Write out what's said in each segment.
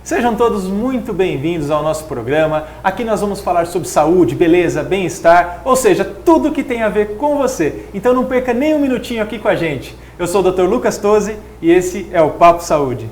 Sejam todos muito bem-vindos ao nosso programa. Aqui nós vamos falar sobre saúde, beleza, bem-estar, ou seja, tudo que tem a ver com você. Então não perca nem um minutinho aqui com a gente. Eu sou o Dr. Lucas Tosi e esse é o Papo Saúde.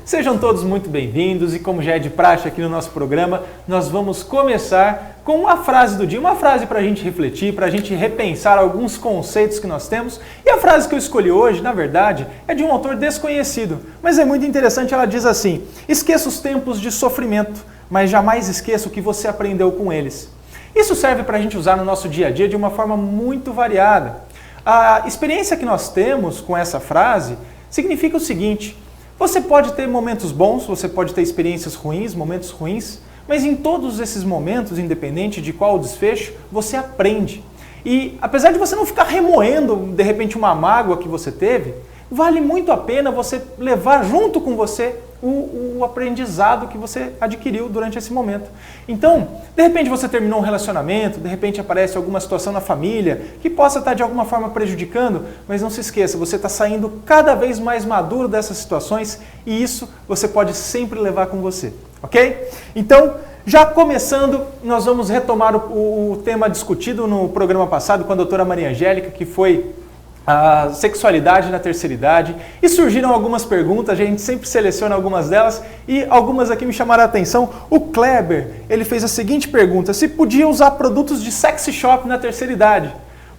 Sejam todos muito bem-vindos e como já é de praxe aqui no nosso programa, nós vamos começar com uma frase do dia, uma frase para a gente refletir, para a gente repensar alguns conceitos que nós temos. E a frase que eu escolhi hoje, na verdade, é de um autor desconhecido, mas é muito interessante. Ela diz assim: esqueça os tempos de sofrimento, mas jamais esqueça o que você aprendeu com eles. Isso serve para a gente usar no nosso dia a dia de uma forma muito variada. A experiência que nós temos com essa frase significa o seguinte: você pode ter momentos bons, você pode ter experiências ruins, momentos ruins, mas em todos esses momentos, independente de qual o desfecho, você aprende. E apesar de você não ficar remoendo, de repente, uma mágoa que você teve, vale muito a pena você levar junto com você o aprendizado que você adquiriu durante esse momento. Então, de repente você terminou um relacionamento, de repente aparece alguma situação na família que possa estar de alguma forma prejudicando, mas não se esqueça, você está saindo cada vez mais maduro dessas situações e isso você pode sempre levar com você, ok? Então, já começando, nós vamos retomar o tema discutido no programa passado com a doutora Maria Angélica, que foi a sexualidade na terceira idade, e surgiram algumas perguntas, a gente sempre seleciona algumas delas, e algumas aqui me chamaram a atenção. O Kleber, ele fez a seguinte pergunta: se podia usar produtos de sex shop na terceira idade?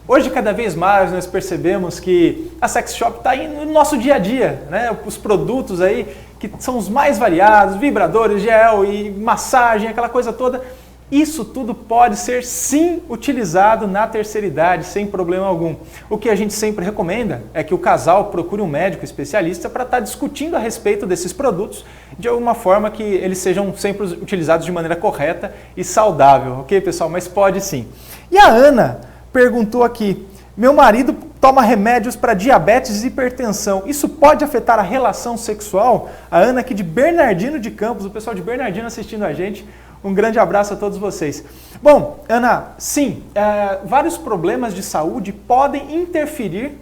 Hoje, cada vez mais, nós percebemos que a sex shop está aí no nosso dia a dia, né? Os produtos aí, que são os mais variados, vibradores, gel e massagem, aquela coisa toda. Isso tudo pode ser sim utilizado na terceira idade sem problema algum. O que a gente sempre recomenda é que o casal procure um médico especialista para estar discutindo a respeito desses produtos de alguma forma que eles sejam sempre utilizados de maneira correta e saudável, ok, pessoal? Mas pode sim. E a Ana perguntou aqui: meu marido toma remédios para diabetes e hipertensão, isso pode afetar a relação sexual? A Ana aqui de Bernardino de Campos, o pessoal de Bernardino assistindo a gente. Um grande abraço a todos vocês. Bom, Ana, sim, vários problemas de saúde podem interferir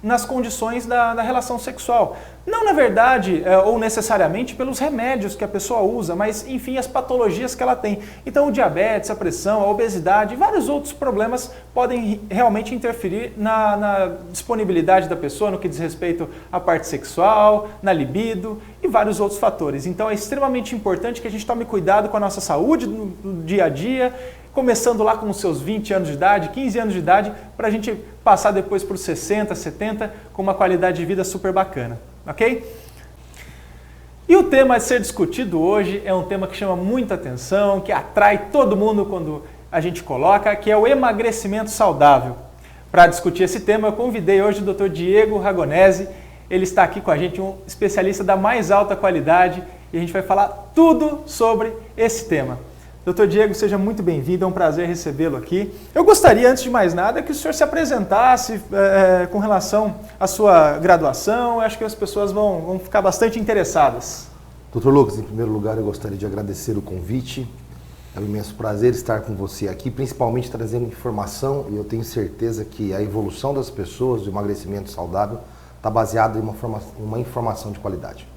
nas condições da relação sexual. Não, na verdade, ou necessariamente pelos remédios que a pessoa usa, mas, enfim, as patologias que ela tem. Então, o diabetes, a pressão, a obesidade e vários outros problemas podem realmente interferir na disponibilidade da pessoa no que diz respeito à parte sexual, na libido e vários outros fatores. Então, é extremamente importante que a gente tome cuidado com a nossa saúde no dia a dia, começando lá com os seus 20 anos de idade, 15 anos de idade, para a gente passar depois para os 60, 70, com uma qualidade de vida super bacana, ok? E o tema a ser discutido hoje é um tema que chama muita atenção, que atrai todo mundo quando a gente coloca, que é o emagrecimento saudável. Para discutir esse tema, eu convidei hoje o Dr. Diego Ragonesi. Ele está aqui com a gente, um especialista da mais alta qualidade, e a gente vai falar tudo sobre esse tema. Dr. Diego, seja muito bem-vindo, é um prazer recebê-lo aqui. Eu gostaria, antes de mais nada, que o senhor se apresentasse com relação à sua graduação. Eu acho que as pessoas vão ficar bastante interessadas. Dr. Lucas, em primeiro lugar, eu gostaria de agradecer o convite. É um imenso prazer estar com você aqui, principalmente trazendo informação, e eu tenho certeza que a evolução das pessoas, o emagrecimento saudável, está baseado em uma informação de qualidade.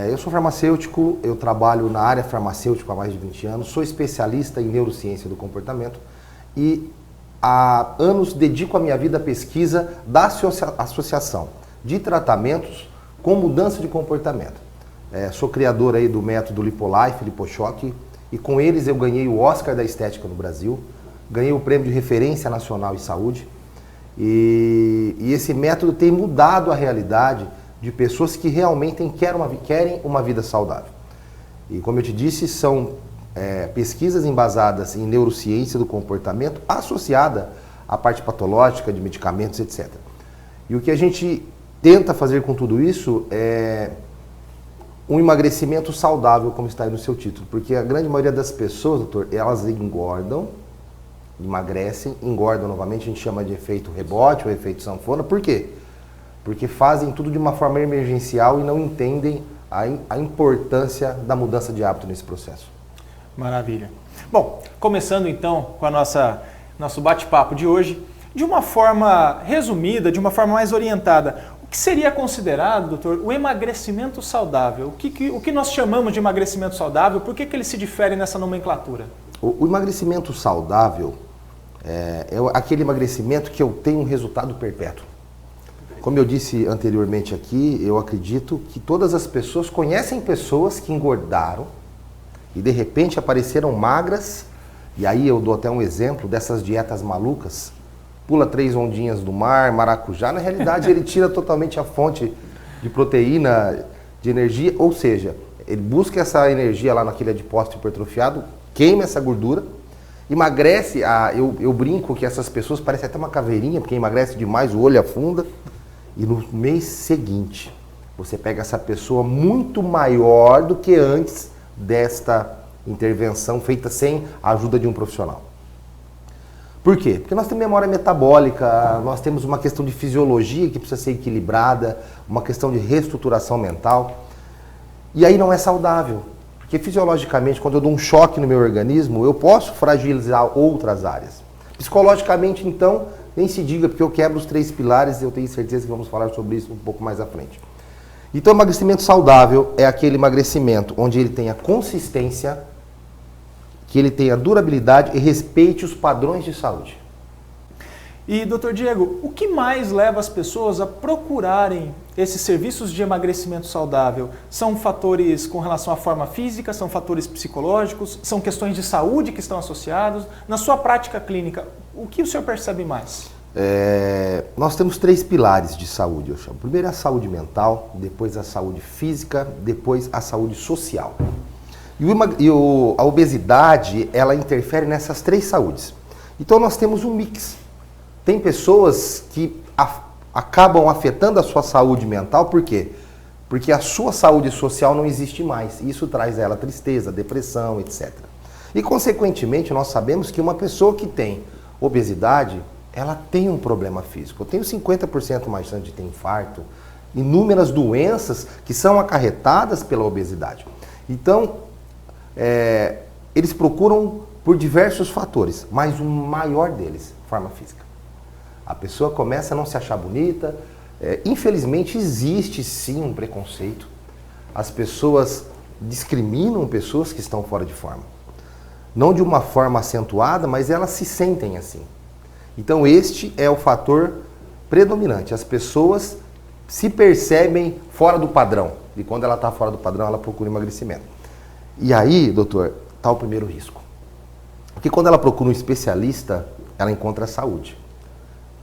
Eu sou farmacêutico, eu trabalho na área farmacêutica há mais de 20 anos, sou especialista em neurociência do comportamento e há anos dedico a minha vida à pesquisa da associação de tratamentos com mudança de comportamento. Sou criador aí do método Lipolife, Lipochoque, e com eles eu ganhei o Oscar da Estética no Brasil, ganhei o Prêmio de Referência Nacional em Saúde e esse método tem mudado a realidade de pessoas que realmente querem uma vida saudável. E como eu te disse, são pesquisas embasadas em neurociência do comportamento associada à parte patológica de medicamentos, etc. E o que a gente tenta fazer com tudo isso é um emagrecimento saudável, como está aí no seu título. Porque a grande maioria das pessoas, doutor, elas engordam, emagrecem, engordam novamente, a gente chama de efeito rebote ou efeito sanfona. Por quê? Porque fazem tudo de uma forma emergencial e não entendem a importância da mudança de hábito nesse processo. Maravilha. Bom, começando então com a nosso bate-papo de hoje, de uma forma resumida, de uma forma mais orientada, o que seria considerado, doutor, o emagrecimento saudável? O que nós chamamos de emagrecimento saudável? Por que ele se difere nessa nomenclatura? O emagrecimento saudável é aquele emagrecimento que eu tenho um resultado perpétuo. Como eu disse anteriormente aqui, eu acredito que todas as pessoas conhecem pessoas que engordaram e de repente apareceram magras, e aí eu dou até um exemplo dessas dietas malucas, pula 3 ondinhas do mar, maracujá, na realidade ele tira totalmente a fonte de proteína, de energia, ou seja, ele busca essa energia lá naquele adipócito hipertrofiado, queima essa gordura, emagrece, eu brinco que essas pessoas parecem até uma caveirinha, porque emagrece demais, o olho afunda. E no mês seguinte, você pega essa pessoa muito maior do que antes desta intervenção feita sem a ajuda de um profissional. Por quê? Porque nós temos memória metabólica, nós temos uma questão de fisiologia que precisa ser equilibrada, uma questão de reestruturação mental. E aí não é saudável. Porque fisiologicamente, quando eu dou um choque no meu organismo, eu posso fragilizar outras áreas. Psicologicamente, então, nem se diga, porque eu quebro os 3 pilares e eu tenho certeza que vamos falar sobre isso um pouco mais à frente. Então, o emagrecimento saudável é aquele emagrecimento onde ele tenha consistência, que ele tenha durabilidade e respeite os padrões de saúde. E, doutor Diego, o que mais leva as pessoas a procurarem esses serviços de emagrecimento saudável? São fatores com relação à forma física, são fatores psicológicos, são questões de saúde que estão associados? Na sua prática clínica, o que o senhor percebe mais? Nós temos 3 pilares de saúde, eu chamo. Primeiro a saúde mental, depois a saúde física, depois a saúde social. E a obesidade, ela interfere nessas 3 saúdes. Então nós temos um mix. Tem pessoas que acabam afetando a sua saúde mental, por quê? Porque a sua saúde social não existe mais. Isso traz a ela tristeza, depressão, etc. E, consequentemente, nós sabemos que uma pessoa que tem obesidade, ela tem um problema físico. Eu tenho 50% mais chance de ter infarto, inúmeras doenças que são acarretadas pela obesidade. Então, eles procuram por diversos fatores, mas o maior deles, forma física. A pessoa começa a não se achar bonita. Infelizmente, existe sim um preconceito. As pessoas discriminam pessoas que estão fora de forma. Não de uma forma acentuada, mas elas se sentem assim. Então, este é o fator predominante. As pessoas se percebem fora do padrão. E quando ela está fora do padrão, ela procura emagrecimento. E aí, doutor, está o primeiro risco. Porque quando ela procura um especialista, ela encontra a saúde.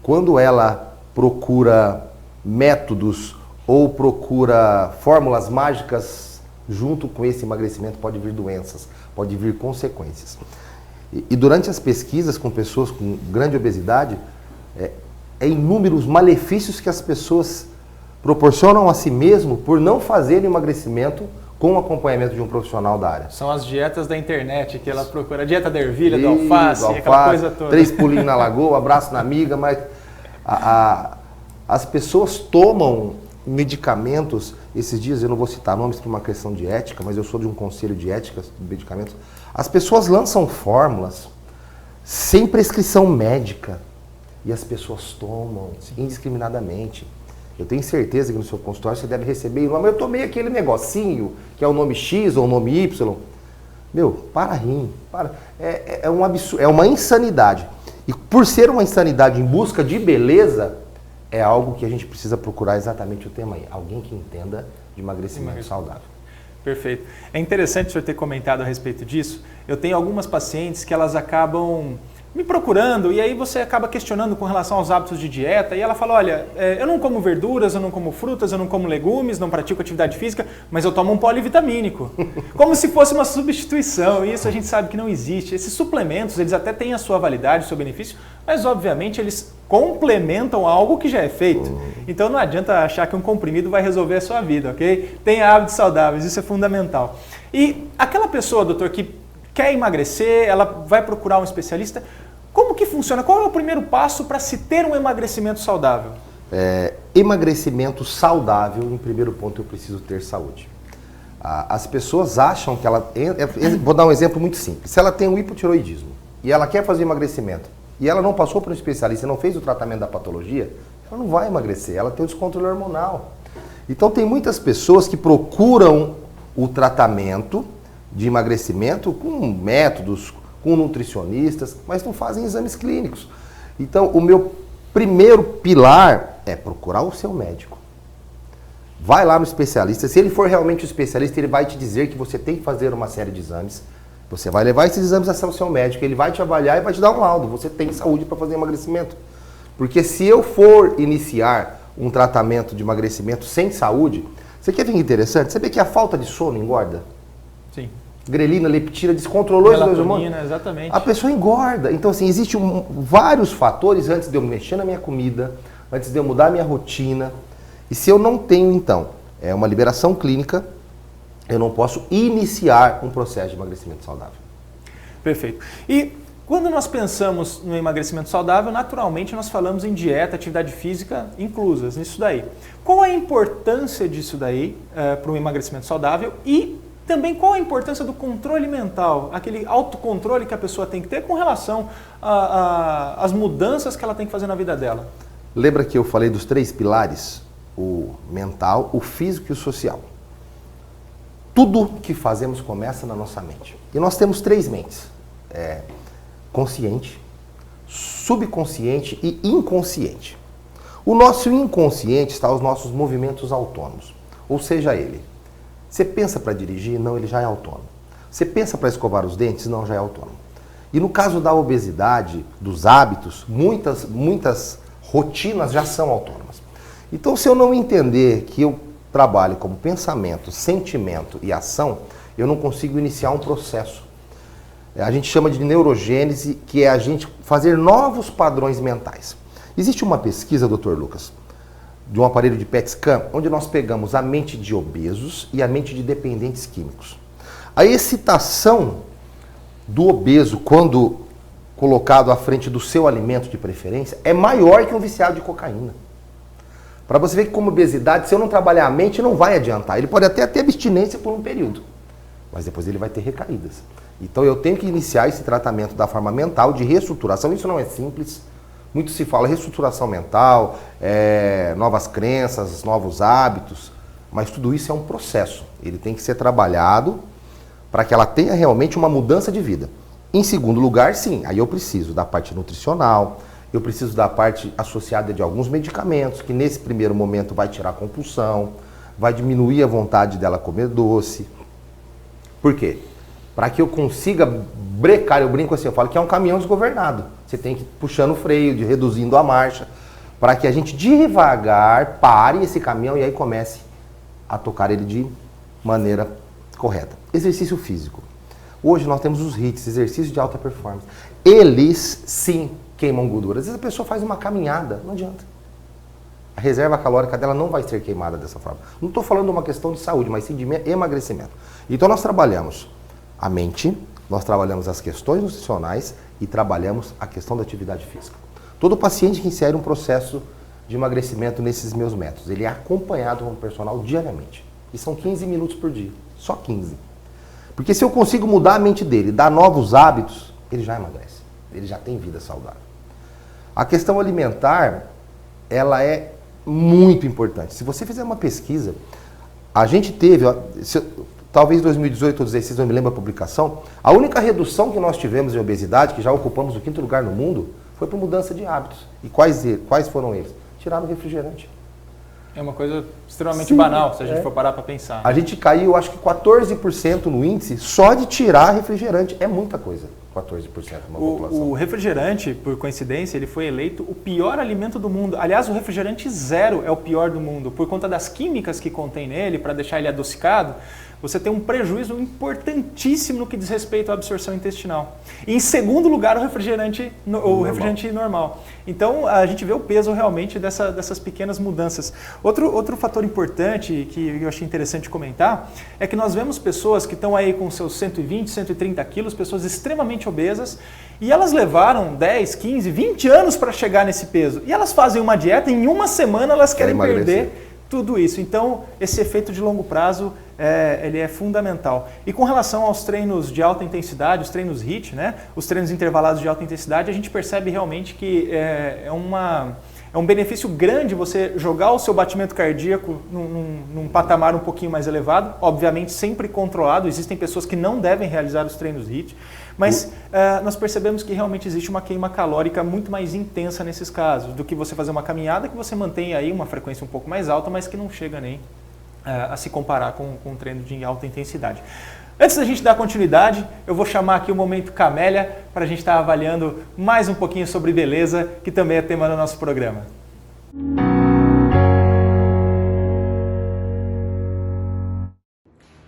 Quando ela procura métodos ou procura fórmulas mágicas, junto com esse emagrecimento pode vir doenças, pode vir consequências. E durante as pesquisas com pessoas com grande obesidade, é inúmeros malefícios que as pessoas proporcionam a si mesmo por não fazerem emagrecimento com o acompanhamento de um profissional da área. São as dietas da internet que ela procura, a dieta da ervilha, do alface, aquela coisa toda. 3 pulinhos na lagoa, abraço na amiga, mas as pessoas tomam medicamentos. Esses dias, eu não vou citar nomes por uma questão de ética, mas eu sou de um conselho de ética de medicamentos. As pessoas lançam fórmulas sem prescrição médica e as pessoas tomam indiscriminadamente. Eu tenho certeza que no seu consultório você deve receber, mas eu tomei aquele negocinho, que é o nome X ou o nome Y. Meu, para rir. É um absurdo, é uma insanidade. E por ser uma insanidade em busca de beleza, é algo que a gente precisa procurar exatamente o tema aí. Alguém que entenda de emagrecimento saudável. Perfeito. É interessante o senhor ter comentado a respeito disso. Eu tenho algumas pacientes que elas acabam me procurando e aí você acaba questionando com relação aos hábitos de dieta e ela fala, olha, eu não como verduras, eu não como frutas, eu não como legumes, não pratico atividade física, mas eu tomo um polivitamínico. Como se fosse uma substituição, e isso a gente sabe que não existe. Esses suplementos, eles até têm a sua validade, o seu benefício, mas obviamente eles complementam algo que já é feito. Então não adianta achar que um comprimido vai resolver a sua vida, ok? Tenha hábitos saudáveis, isso é fundamental. E aquela pessoa, doutor, que quer emagrecer, ela vai procurar um especialista, como que funciona? Qual é o primeiro passo para se ter um emagrecimento saudável? Emagrecimento saudável, em primeiro ponto, eu preciso ter saúde. As pessoas acham que ela... Vou dar um exemplo muito simples. Se ela tem um hipotireoidismo e ela quer fazer emagrecimento e ela não passou por um especialista e não fez o tratamento da patologia, ela não vai emagrecer, ela tem o descontrole hormonal. Então tem muitas pessoas que procuram o tratamento de emagrecimento com métodos, com nutricionistas, mas não fazem exames clínicos. Então o meu primeiro pilar é procurar o seu médico. Vai lá no especialista, se ele for realmente um especialista, ele vai te dizer que você tem que fazer uma série de exames. Você vai levar esses exames até o seu médico, ele vai te avaliar e vai te dar um laudo. Você tem saúde para fazer emagrecimento. Porque se eu for iniciar um tratamento de emagrecimento sem saúde, você quer ver que interessante? Você vê que a falta de sono engorda? Sim. Grelina, leptina, descontrolou os dois hormônios. Exatamente. A pessoa engorda. Então, assim, existem vários fatores antes de eu mexer na minha comida, antes de eu mudar a minha rotina. E se eu não tenho, então, uma liberação clínica, eu não posso iniciar um processo de emagrecimento saudável. Perfeito. E quando nós pensamos no emagrecimento saudável, naturalmente nós falamos em dieta, atividade física inclusas nisso daí. Qual a importância disso daí para um emagrecimento saudável e também qual a importância do controle mental, aquele autocontrole que a pessoa tem que ter com relação às mudanças que ela tem que fazer na vida dela? Lembra que eu falei dos 3 pilares? O mental, o físico e o social. Tudo que fazemos começa na nossa mente. E nós temos 3 mentes. Consciente, subconsciente e inconsciente. O nosso inconsciente está os nossos movimentos autônomos. Ou seja, você pensa para dirigir? Não, ele já é autônomo. Você pensa para escovar os dentes? Não, já é autônomo. E no caso da obesidade, dos hábitos, muitas rotinas já são autônomas. Então, se eu não entender que eu trabalho como pensamento, sentimento e ação, eu não consigo iniciar um processo. A gente chama de neurogênese, que é a gente fazer novos padrões mentais. Existe uma pesquisa, Dr. Lucas, de um aparelho de PET scan, onde nós pegamos a mente de obesos e a mente de dependentes químicos. A excitação do obeso, quando colocado à frente do seu alimento de preferência, é maior que um viciado de cocaína. Para você ver que como obesidade, se eu não trabalhar a mente, não vai adiantar. Ele pode até ter abstinência por um período, mas depois ele vai ter recaídas. Então eu tenho que iniciar esse tratamento da forma mental, de reestruturação. Isso não é simples. Muito se fala reestruturação mental, novas crenças, novos hábitos, mas tudo isso é um processo. Ele tem que ser trabalhado para que ela tenha realmente uma mudança de vida. Em segundo lugar, sim, aí eu preciso da parte nutricional, eu preciso da parte associada de alguns medicamentos, que nesse primeiro momento vai tirar a compulsão, vai diminuir a vontade dela comer doce. Por quê? Para que eu consiga brecar, eu brinco assim, eu falo que é um caminhão desgovernado. Você tem que ir puxando o freio, reduzindo a marcha, para que a gente devagar pare esse caminhão e aí comece a tocar ele de maneira correta. Exercício físico. Hoje nós temos os HIITs, exercícios de alta performance. Eles, sim, queimam gordura. Às vezes a pessoa faz uma caminhada, não adianta. A reserva calórica dela não vai ser queimada dessa forma. Não estou falando de uma questão de saúde, mas sim de emagrecimento. Então nós trabalhamos a mente, nós trabalhamos as questões nutricionais e trabalhamos a questão da atividade física. Todo paciente que insere um processo de emagrecimento nesses meus métodos, ele é acompanhado com o personal diariamente. E são 15 minutos por dia, só 15. Porque se eu consigo mudar a mente dele, dar novos hábitos, ele já emagrece, ele já tem vida saudável. A questão alimentar, ela é muito importante. Se você fizer uma pesquisa, a gente teve, talvez 2018 ou 2016, não me lembro a publicação, a única redução que nós tivemos em obesidade, que já ocupamos o 5º lugar no mundo, foi por mudança de hábitos. E quais foram eles? Tiraram o refrigerante. É uma coisa extremamente banal, se a gente for parar para pensar. A gente caiu, acho que 14% no índice só de tirar refrigerante. É muita coisa, 14% uma população. O refrigerante, por coincidência, ele foi eleito o pior alimento do mundo. Aliás, o refrigerante zero é o pior do mundo. Por conta das químicas que contém nele, para deixar ele adocicado, você tem um prejuízo importantíssimo no que diz respeito à absorção intestinal. E em segundo lugar, o refrigerante normal. Então, a gente vê o peso realmente dessas pequenas mudanças. Outro fator importante que eu achei interessante comentar é que nós vemos pessoas que estão aí com seus 120, 130 quilos, pessoas extremamente obesas, e elas levaram 10, 15, 20 anos para chegar nesse peso. E elas fazem uma dieta e em uma semana elas querem perder tudo isso. Então, esse efeito de longo prazo ele é fundamental. E com relação aos treinos de alta intensidade, os treinos HIIT, né, os treinos intervalados de alta intensidade, a gente percebe realmente que é um benefício grande você jogar o seu batimento cardíaco num patamar um pouquinho mais elevado, obviamente sempre controlado. Existem pessoas que não devem realizar os treinos HIIT, mas nós percebemos que realmente existe uma queima calórica muito mais intensa nesses casos, do que você fazer uma caminhada que você mantém aí uma frequência um pouco mais alta, mas que não chega nem a se comparar com um treino de alta intensidade. Antes da gente dar continuidade, eu vou chamar aqui o Momento Camélia para a gente estar avaliando mais um pouquinho sobre beleza, que também é tema do nosso programa.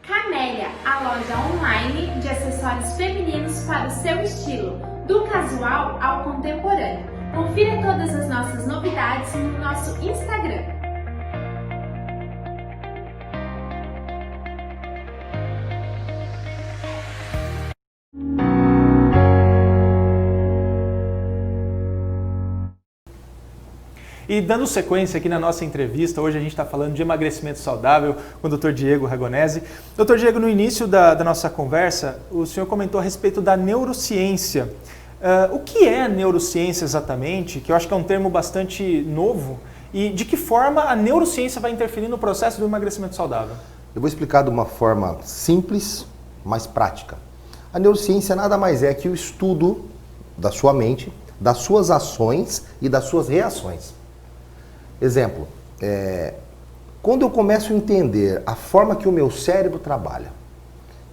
Camélia, a loja online de acessórios femininos para o seu estilo, do casual ao contemporâneo. Confira todas as nossas novidades no nosso Instagram. E dando sequência aqui na nossa entrevista, hoje a gente está falando de emagrecimento saudável com o Dr. Diego Ragonesi. Dr. Diego, no início da nossa conversa, o senhor comentou a respeito da neurociência. O que é a neurociência exatamente? Que eu acho que é um termo bastante novo. E de que forma a neurociência vai interferir no processo do emagrecimento saudável? Eu vou explicar de uma forma simples, mas prática. A neurociência nada mais é que o estudo da sua mente, das suas ações e das suas reações. Exemplo, quando eu começo a entender a forma que o meu cérebro trabalha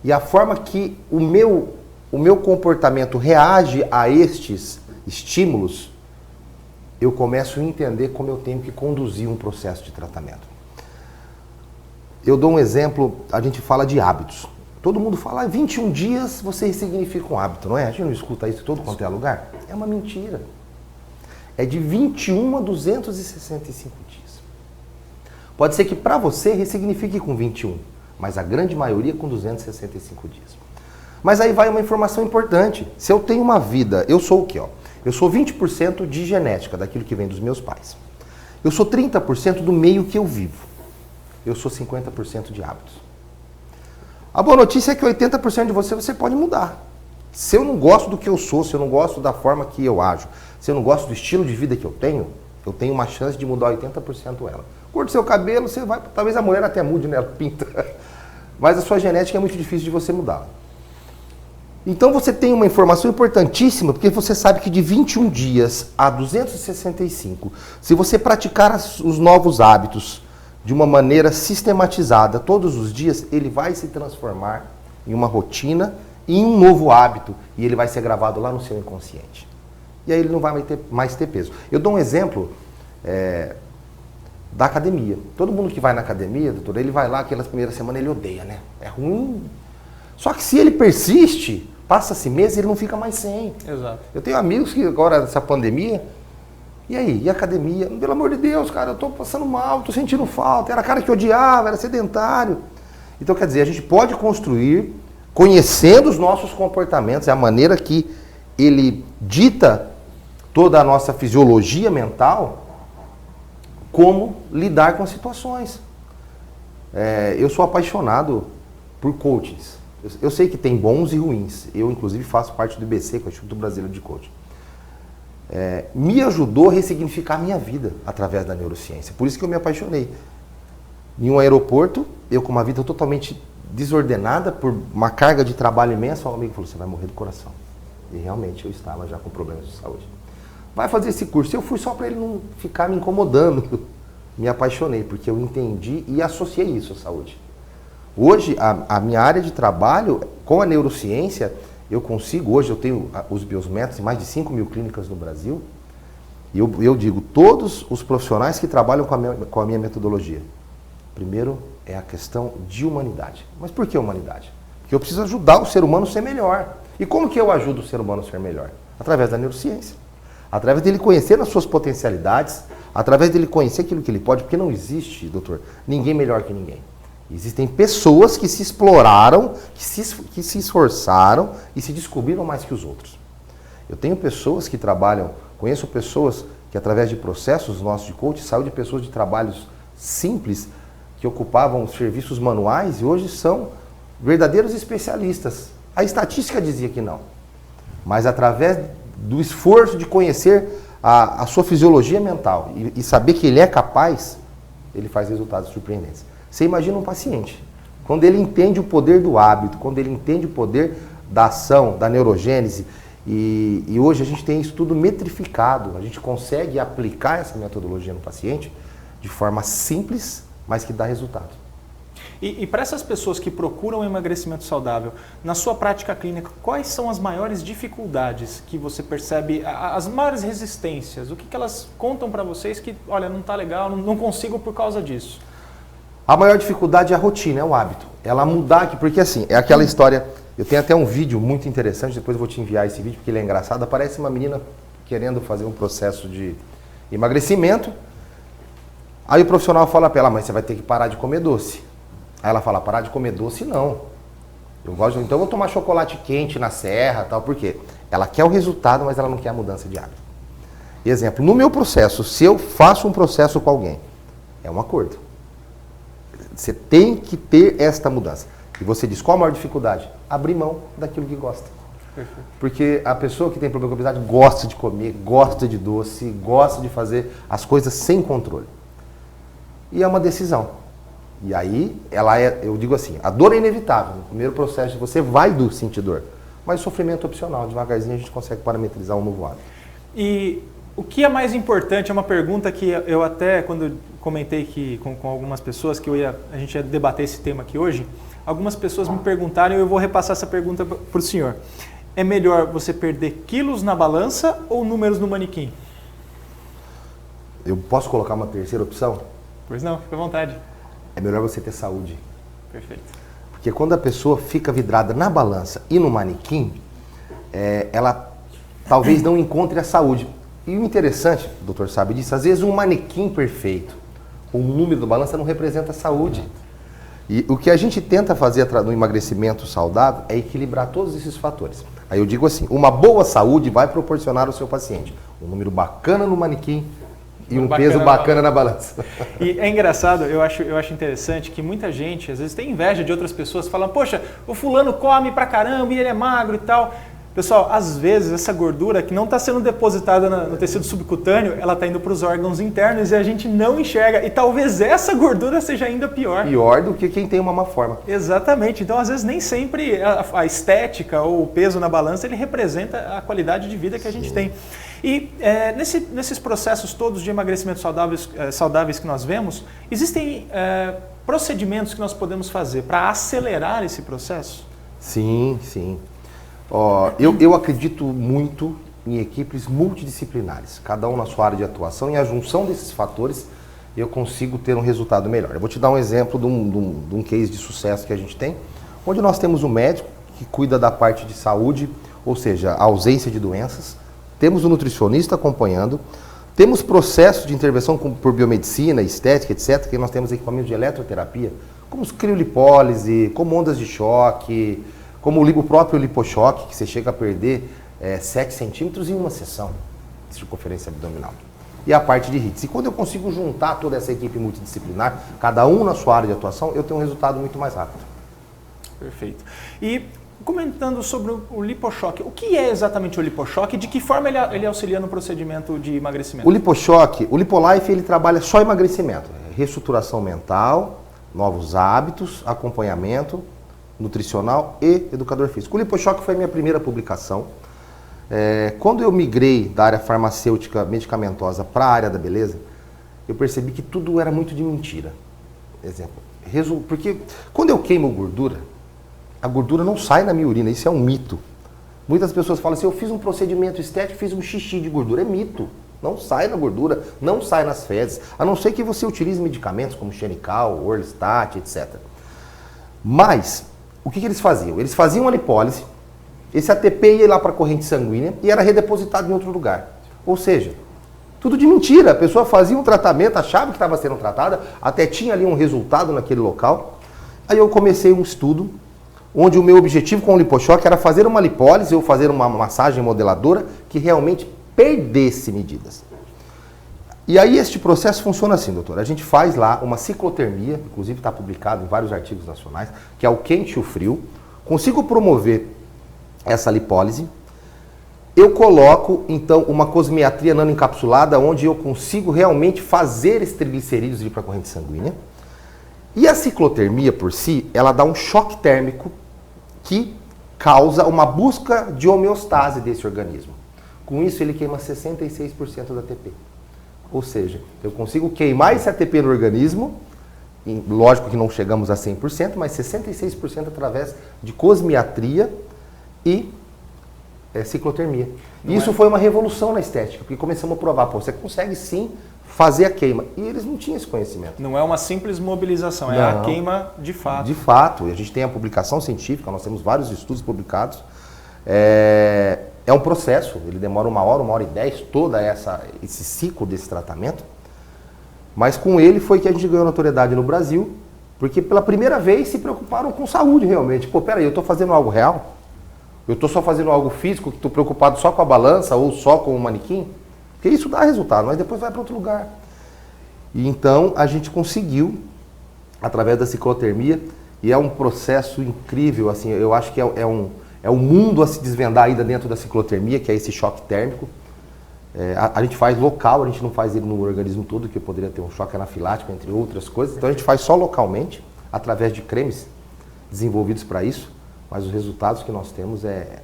e a forma que o meu comportamento reage a estes estímulos, eu começo a entender como eu tenho que conduzir um processo de tratamento. Eu dou um exemplo, a gente fala de hábitos. Todo mundo fala, 21 dias você ressignifica um hábito, não é? A gente não escuta isso em todo quanto é lugar? É uma mentira. É de 21 a 265 dias. Pode ser que para você ressignifique com 21, mas a grande maioria com 265 dias. Mas aí vai uma informação importante. Se eu tenho uma vida, eu sou o quê? Eu sou 20% de genética, daquilo que vem dos meus pais. Eu sou 30% do meio que eu vivo. Eu sou 50% de hábitos. A boa notícia é que 80% de você pode mudar. Se eu não gosto do que eu sou, se eu não gosto da forma que eu ajo, se eu não gosto do estilo de vida que eu tenho uma chance de mudar 80% ela. Corta o seu cabelo, você vai, talvez a mulher até mude, né? Ela pinta. Mas a sua genética é muito difícil de você mudar. Então você tem uma informação importantíssima, porque você sabe que de 21 dias a 265, se você praticar os novos hábitos de uma maneira sistematizada todos os dias, ele vai se transformar em uma rotina e em um novo hábito, e ele vai ser gravado lá no seu inconsciente. E aí ele não vai mais ter peso. Eu dou um exemplo da academia. Todo mundo que vai na academia, doutor, ele vai lá, aquelas primeiras semanas ele odeia, né? É ruim. Só que se ele persiste, passa-se meses e ele não fica mais sem. Exato. Eu tenho amigos que agora, nessa pandemia, e aí? E a academia? Pelo amor de Deus, cara, eu tô passando mal, tô sentindo falta. Era cara que odiava, era sedentário. Então, quer dizer, a gente pode construir, conhecendo os nossos comportamentos, é a maneira que ele dita toda a nossa fisiologia mental, como lidar com as situações. Eu sou apaixonado por coachings. Eu sei que tem bons e ruins. Eu, inclusive, faço parte do IBC, que é o Instituto Brasileiro de Coaching. Me ajudou a ressignificar a minha vida através da neurociência. Por isso que eu me apaixonei. Em um aeroporto, eu com uma vida totalmente desordenada, por uma carga de trabalho imensa, um amigo falou, você vai morrer do coração. E realmente eu estava já com problemas de saúde. Vai fazer esse curso. Eu fui só para ele não ficar me incomodando. Me apaixonei, porque eu entendi e associei isso à saúde. Hoje, a minha área de trabalho, com a neurociência, eu consigo, hoje eu tenho os biométodos em mais de 5 mil clínicas no Brasil, e eu digo, todos os profissionais que trabalham com a minha metodologia, primeiro é a questão de humanidade. Mas por que humanidade? Porque eu preciso ajudar o ser humano a ser melhor. E como que eu ajudo o ser humano a ser melhor? Através da neurociência. Através dele conhecer as suas potencialidades, através dele conhecer aquilo que ele pode, porque não existe, doutor, ninguém melhor que ninguém. Existem pessoas que se exploraram, que se esforçaram e se descobriram mais que os outros. Eu tenho pessoas que trabalham, conheço pessoas que através de processos nossos de coaching, saiu de pessoas de trabalhos simples, que ocupavam serviços manuais e hoje são verdadeiros especialistas. A estatística dizia que não, mas através do esforço de conhecer a sua fisiologia mental e saber que ele é capaz, ele faz resultados surpreendentes. Você imagina um paciente, quando ele entende o poder do hábito, quando ele entende o poder da ação, da neurogênese, e hoje a gente tem isso tudo metrificado, a gente consegue aplicar essa metodologia no paciente de forma simples, mas que dá resultado. E para essas pessoas que procuram emagrecimento saudável, na sua prática clínica, quais são as maiores dificuldades que você percebe, as maiores resistências? O que elas contam para vocês que, olha, não está legal, não consigo por causa disso? A maior dificuldade é a rotina, é o hábito. Ela mudar aqui, porque assim, é aquela história, eu tenho até um vídeo muito interessante, depois eu vou te enviar esse vídeo porque ele é engraçado. Aparece uma menina querendo fazer um processo de emagrecimento, aí o profissional fala para ela, mas você vai ter que parar de comer doce. Aí ela fala, parar de comer doce não. Então eu vou tomar chocolate quente na serra, tal, por quê? Ela quer o resultado, mas ela não quer a mudança de hábito. Exemplo, no meu processo, se eu faço um processo com alguém, é um acordo. Você tem que ter esta mudança. E você diz, qual a maior dificuldade? Abrir mão daquilo que gosta. Perfeito. Porque a pessoa que tem problema com obesidade gosta de comer, gosta de doce, gosta de fazer as coisas sem controle. E é uma decisão. E aí, eu digo assim, a dor é inevitável. No primeiro processo você vai sentir dor, mas sofrimento opcional. Devagarzinho a gente consegue parametrizar um novo hábito. E o que é mais importante, é uma pergunta que eu até, quando comentei que, com algumas pessoas, que a gente ia debater esse tema aqui hoje, algumas pessoas me perguntaram e eu vou repassar essa pergunta para o senhor. É melhor você perder quilos na balança ou números no manequim? Eu posso colocar uma terceira opção? Pois não, fica à vontade. É melhor você ter saúde. Perfeito. Porque quando a pessoa fica vidrada na balança e no manequim, ela talvez não encontre a saúde. E o interessante, o doutor sabe disso, às vezes um manequim perfeito, o número da balança não representa a saúde. E o que a gente tenta fazer no emagrecimento saudável é equilibrar todos esses fatores. Aí eu digo assim, uma boa saúde vai proporcionar ao seu paciente um número bacana no manequim, e um peso bacana na balança. E é engraçado, eu acho interessante que muita gente, às vezes, tem inveja de outras pessoas, falam, poxa, o fulano come pra caramba e ele é magro e tal. Pessoal, às vezes essa gordura que não está sendo depositada no tecido subcutâneo, ela está indo para os órgãos internos e a gente não enxerga. E talvez essa gordura seja ainda pior. Pior do que quem tem uma má forma. Exatamente. Então, às vezes, nem sempre a estética ou o peso na balança, ele representa a qualidade de vida que a gente tem. E nesses processos todos de emagrecimento saudáveis que nós vemos, existem procedimentos que nós podemos fazer para acelerar esse processo? Sim, sim. Eu acredito muito em equipes multidisciplinares, cada um na sua área de atuação, e a junção desses fatores eu consigo ter um resultado melhor. Eu vou te dar um exemplo de um case de sucesso que a gente tem, onde nós temos um médico que cuida da parte de saúde, ou seja, a ausência de doenças, temos um nutricionista acompanhando, temos processos de intervenção por biomedicina, estética, etc., que nós temos equipamentos de eletroterapia, como os criolipólise, como ondas de choque, como o próprio lipochoque, que você chega a perder 7 centímetros em uma sessão de circunferência abdominal. E a parte de HIITS. E quando eu consigo juntar toda essa equipe multidisciplinar, cada um na sua área de atuação, eu tenho um resultado muito mais rápido. Perfeito. E comentando sobre o lipochoque, o que é exatamente o lipochoque e de que forma ele auxilia no procedimento de emagrecimento? O lipochoque, o Lipolife, ele trabalha só emagrecimento, reestruturação mental, novos hábitos, acompanhamento nutricional e educador físico. O lipochoque foi a minha primeira publicação. Quando eu migrei da área farmacêutica medicamentosa para a área da beleza, eu percebi que tudo era muito de mentira. Exemplo, porque quando eu queimo gordura, a gordura não sai na minha urina, isso é um mito. Muitas pessoas falam assim, eu fiz um procedimento estético, fiz um xixi de gordura, é mito. Não sai na gordura, não sai nas fezes, a não ser que você utilize medicamentos como Xenical, Orlistat, etc. Mas, o que eles faziam? Eles faziam a lipólise, esse ATP ia lá para a corrente sanguínea e era redepositado em outro lugar. Ou seja, tudo de mentira. A pessoa fazia um tratamento, achava que estava sendo tratada, até tinha ali um resultado naquele local. Aí eu comecei um estudo, onde o meu objetivo com o lipochoque era fazer uma lipólise ou fazer uma massagem modeladora que realmente perdesse medidas. E aí este processo funciona assim, doutor. A gente faz lá uma ciclotermia, inclusive está publicado em vários artigos nacionais, que é o quente e o frio. Consigo promover essa lipólise. Eu coloco, então, uma cosmiatria nanoencapsulada, onde eu consigo realmente fazer esses triglicerídeos ir para a corrente sanguínea. E a ciclotermia, por si, ela dá um choque térmico que causa uma busca de homeostase desse organismo. Com isso, ele queima 66% da ATP. Ou seja, eu consigo queimar esse ATP no organismo, e lógico que não chegamos a 100%, mas 66% através de cosmiatria e ciclotermia. Isso foi uma revolução na estética, porque começamos a provar, você consegue sim fazer a queima. E eles não tinham esse conhecimento. Não é uma simples mobilização, é a queima de fato. De fato, a gente tem a publicação científica, nós temos vários estudos publicados. É um processo, ele demora 1h e 10, esse ciclo desse tratamento. Mas com ele foi que a gente ganhou notoriedade no Brasil, porque pela primeira vez se preocuparam com saúde realmente. Pô, peraí, eu estou fazendo algo real? Eu estou só fazendo algo físico, que estou preocupado só com a balança ou só com o manequim? Porque isso dá resultado, mas depois vai para outro lugar. E então a gente conseguiu, através da ciclotermia, e é um processo incrível, assim, eu acho que é um mundo a se desvendar ainda dentro da ciclotermia, que é esse choque térmico. A gente faz local, a gente não faz ele no organismo todo, que poderia ter um choque anafilático, entre outras coisas. Então a gente faz só localmente, através de cremes desenvolvidos para isso, mas os resultados que nós temos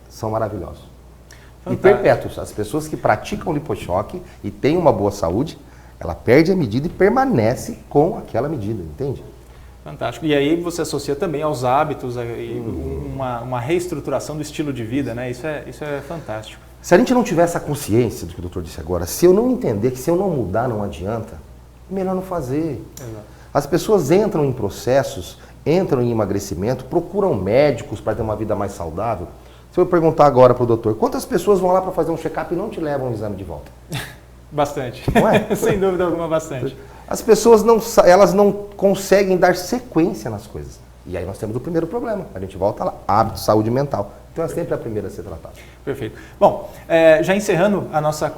são maravilhosos. Fantástico. E perpétuos. As pessoas que praticam lipochoque e têm uma boa saúde, ela perde a medida e permanece com aquela medida, entende? Fantástico. E aí você associa também aos hábitos, uma reestruturação do estilo de vida, né? Isso é fantástico. Se a gente não tiver essa consciência do que o doutor disse agora, se eu não entender que se eu não mudar não adianta, é melhor não fazer. Exato. As pessoas entram em processos, entram em emagrecimento, procuram médicos para ter uma vida mais saudável. Se eu perguntar agora para o doutor, quantas pessoas vão lá para fazer um check-up e não te levam um exame de volta? Bastante. Não é? Sem dúvida alguma, bastante. As pessoas elas não conseguem dar sequência nas coisas. E aí nós temos o primeiro problema. A gente volta lá, hábito, saúde mental. Então é sempre a primeira a ser tratada. Perfeito. Bom, já encerrando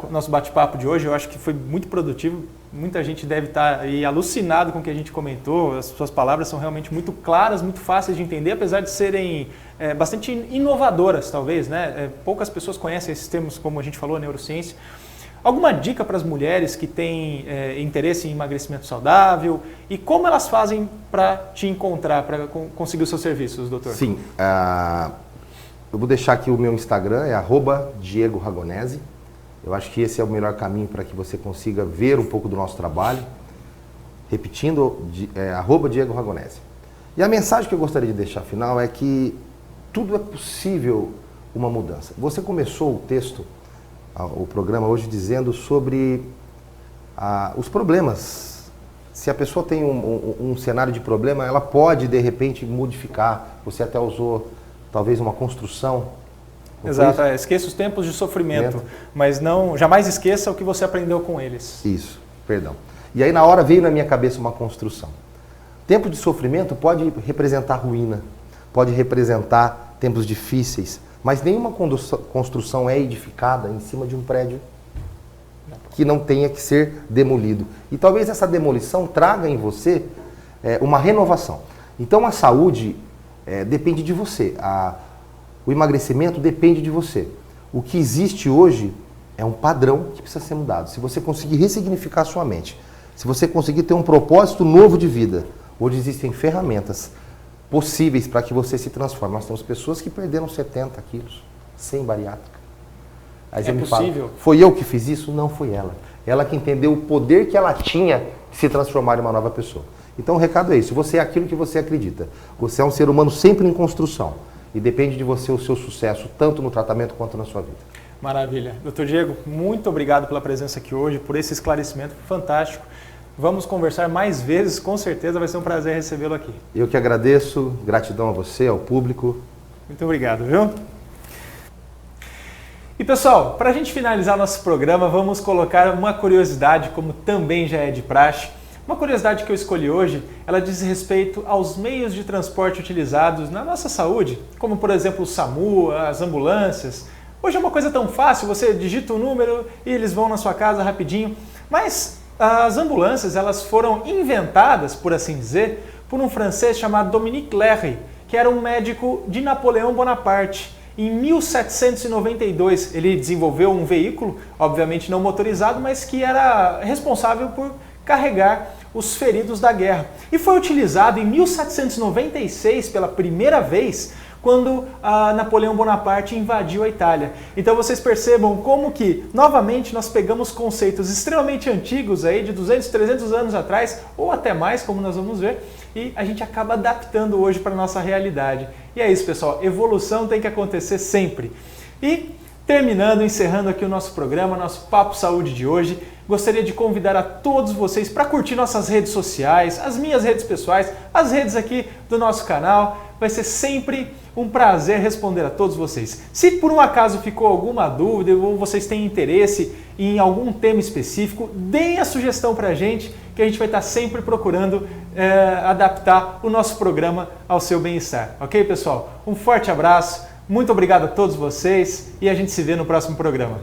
nosso bate-papo de hoje, eu acho que foi muito produtivo. Muita gente deve estar aí alucinado com o que a gente comentou. As suas palavras são realmente muito claras, muito fáceis de entender, apesar de serem bastante inovadoras, talvez, né? Poucas pessoas conhecem esses termos, como a gente falou, neurociência. Alguma dica para as mulheres que têm interesse em emagrecimento saudável e como elas fazem para te encontrar, para conseguir os seus serviços, doutor? Sim. Eu vou deixar aqui o meu Instagram, é @Diego Ragonese. Eu acho que esse é o melhor caminho para que você consiga ver um pouco do nosso trabalho. Repetindo, @Diego Ragonese. E a mensagem que eu gostaria de deixar final é que tudo é possível uma mudança. Você começou o programa hoje dizendo sobre os problemas. Se a pessoa tem um cenário de problema, ela pode de repente modificar. Você até usou talvez uma construção. Exato, esqueça os tempos de sofrimento, mas jamais esqueça o que você aprendeu com eles. Isso, perdão. E aí na hora veio na minha cabeça uma construção. Tempo de sofrimento pode representar ruína, pode representar tempos difíceis, mas nenhuma construção é edificada em cima de um prédio que não tenha que ser demolido. E talvez essa demolição traga em você uma renovação. Então a saúde depende de você. O emagrecimento depende de você. O que existe hoje é um padrão que precisa ser mudado. Se você conseguir ressignificar a sua mente, se você conseguir ter um propósito novo de vida, hoje existem ferramentas possíveis para que você se transforme. Nós temos pessoas que perderam 70 quilos sem bariátrica. Aí você me possível? Fala, foi eu que fiz isso? Não foi ela. Ela que entendeu o poder que ela tinha de se transformar em uma nova pessoa. Então o recado é isso, você é aquilo que você acredita. Você é um ser humano sempre em construção. E depende de você o seu sucesso, tanto no tratamento quanto na sua vida. Maravilha. Doutor Diego, muito obrigado pela presença aqui hoje, por esse esclarecimento fantástico. Vamos conversar mais vezes, com certeza vai ser um prazer recebê-lo aqui. Eu que agradeço, gratidão a você, ao público. Muito obrigado, viu? E pessoal, para a gente finalizar nosso programa, vamos colocar uma curiosidade, como também já é de praxe. Uma curiosidade que eu escolhi hoje, ela diz respeito aos meios de transporte utilizados na nossa saúde, como por exemplo o SAMU, as ambulâncias. Hoje é uma coisa tão fácil, você digita um número e eles vão na sua casa rapidinho, mas As ambulâncias elas foram inventadas, por assim dizer, por um francês chamado Dominique Léry, que era um médico de Napoleão Bonaparte. Em 1792 ele desenvolveu um veículo, obviamente não motorizado, mas que era responsável por carregar os feridos da guerra. E foi utilizado em 1796 pela primeira vez, quando Napoleão Bonaparte invadiu a Itália. Então vocês percebam como que, novamente, nós pegamos conceitos extremamente antigos, aí, de 200, 300 anos atrás, ou até mais, como nós vamos ver, e a gente acaba adaptando hoje para a nossa realidade. E é isso, pessoal, evolução tem que acontecer sempre. E terminando, encerrando aqui o nosso programa, nosso Papo Saúde de hoje, gostaria de convidar a todos vocês para curtir nossas redes sociais, as minhas redes pessoais, as redes aqui do nosso canal. Vai ser sempre um prazer responder a todos vocês. Se por um acaso ficou alguma dúvida ou vocês têm interesse em algum tema específico, deem a sugestão para a gente, que a gente vai estar sempre procurando adaptar o nosso programa ao seu bem-estar. Ok, pessoal? Um forte abraço, muito obrigado a todos vocês e a gente se vê no próximo programa.